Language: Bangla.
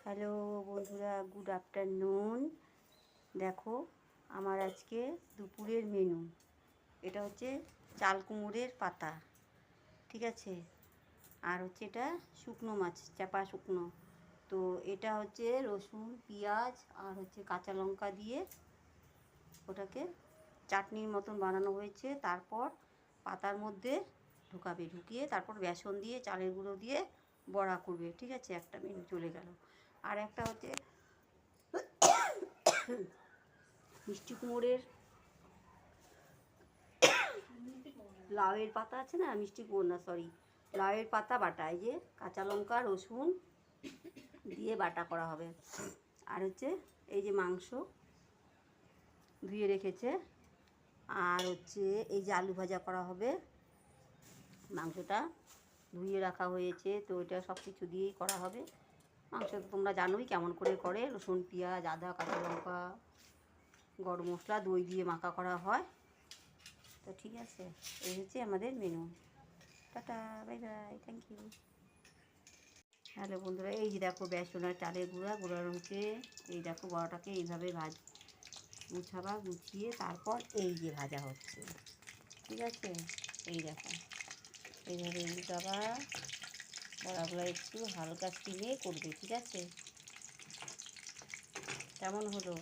হ্যালো বন্ধুরা, গুড আফটারনুন। দেখো আমার আজকে দুপুরের মেনু। এটা হচ্ছে চাল কুমড়োর পাতা, ঠিক আছে। আর হচ্ছে এটা শুকনো মাছ, চাপা শুকনো। তো এটা হচ্ছে রসুন, পেঁয়াজ আর হচ্ছে কাঁচা লঙ্কা দিয়ে ওটাকে চাটনির মতন বানানো হয়েছে। তারপর পাতার মধ্যে ঢুকিয়ে তারপর বেসন দিয়ে চালের গুঁড়ো দিয়ে বড়া করবে, ঠিক আছে। একটা মেনু চলে গেল। আর একটা হচ্ছে মিষ্টি কুমড়োর লাউয়ের পাতা আছে না, মিষ্টি কুমড়ো না সরি, লাউয়ের পাতা বাটা, এই যে কাঁচা লঙ্কা রসুন দিয়ে বাটা করা হবে। আর হচ্ছে এই যে মাংস ধুয়ে রেখেছে। আর হচ্ছে এই যে আলু ভাজা করা হবে। মাংসটা ধুয়ে রাখা হয়েছে, তো এটা সব কিছু দিয়েই করা হবে। মাংস তো তোমরা জানোই কেমন করে রসুন পেঁয়াজ আদা কাঁচা লঙ্কা গরম মশলা দই দিয়ে মাখা করা হয়। তো ঠিক আছে, এই হচ্ছে আমাদের menu. Tata, bye bye, thank you. Hello বন্ধুরা, এই যে দেখো বেসন আর চালের গুঁড়া হচ্ছে। এই দেখো বড়াটাকে এইভাবে গুছিয়ে তারপর এই যে ভাজা হচ্ছে, ঠিক আছে। এই দেখো এইভাবে উল্টাবা, বড়াগুলো একটু হালকা স্টিমে করবে, ঠিক আছে। কেমন হলো?